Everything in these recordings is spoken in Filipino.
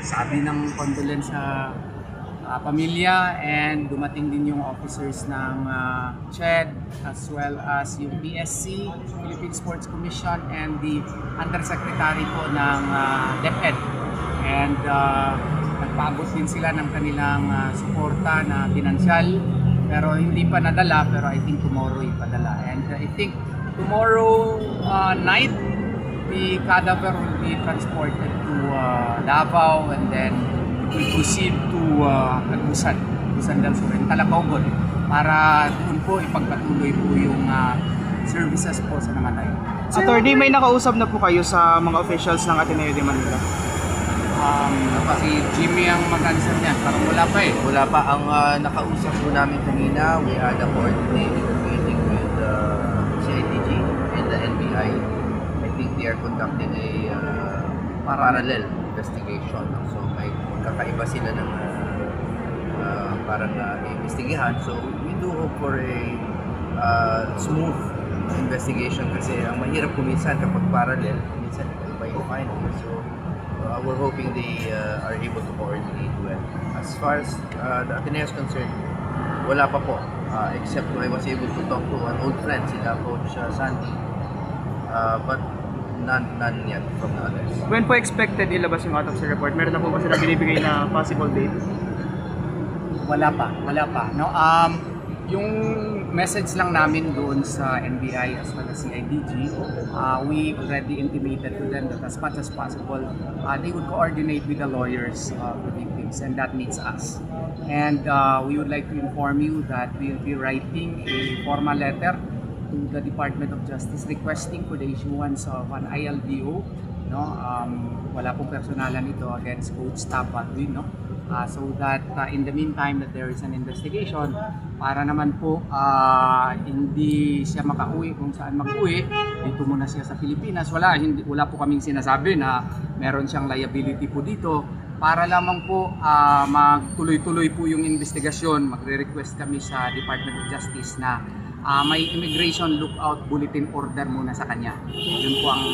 sabi ng condolence sa pamilya, and dumating din yung officers ng CHED as well as yung PSC, Philippine Sports Commission, and the Undersecretary po ng DepEd. And nagpaabot din sila ng kanilang suporta na pinansyal, pero hindi pa nadala, pero I think tomorrow ipadala. And I think tomorrow night, the cadaver will be transported to Davao, and then we proceed to Agusan del Sur in Calacaugon para doon po ipagpatuloy po yung services po sa Namatay. Attorney, may nakausap na po kayo sa mga officials ng Ateneo de Manila? Si Jimmy ang mag-answer niyan, parang wala pa eh. Wala pa. Ang nakausap po namin kanina, we had a coordinated meeting with CIDG and the NBI. I think they are conducting a parallel investigation. So may magkakaiba sila ng parang investigahan. So we do hope for a smooth investigation kasi ang mahirap kuminsan kapag parallel, minsan iba yung final. So we're hoping they are able to coordinate well. As far as the Ateneo is concerned, wala pa po. Except I was able to talk to an old friend, sila Coach Sandy. But none yet from the others. When po expected ilabas yung autopsy report? Meron na po ba sila binibigay na possible date? Wala pa. No? Yung message lang namin doon sa NBI as well as CIDG, we already intimated to them that as much as possible, they would coordinate with the lawyers of the victims, and that means us. And we would like to inform you that we will be writing a formal letter to the Department of Justice requesting for the issuance of an ILDO. No? Wala pong personalan ito against Coach Tapatwin, no? So that in the meantime that there is an investigation, para naman po hindi siya makauwi kung saan mag-uwi, dito muna siya sa Pilipinas. Wala po kaming sinasabi na meron siyang liability po dito. Para lamang po magtuloy-tuloy po yung investigasyon, magre-request kami sa Department of Justice na may immigration lookout bulletin order muna sa kanya. Yun po ang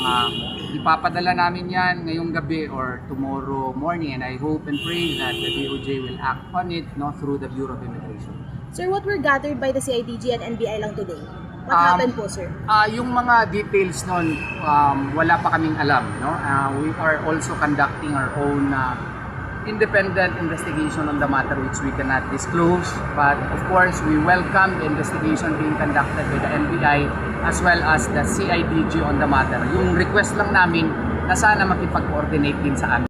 ipapadala namin yan ngayong gabi or tomorrow morning, and I hope and pray that the DOJ will act on it, no, through the Bureau of Immigration. Sir, what were gathered by the CIDG and NBI lang today? What happened po, sir? Yung mga details nun, wala pa kaming alam. No? We are also conducting our own independent investigation on the matter which we cannot disclose, but of course we welcome the investigation being conducted by the NBI as well as the CIDG on the matter. Yung request lang namin na sana makipag-coordinate din sa amin.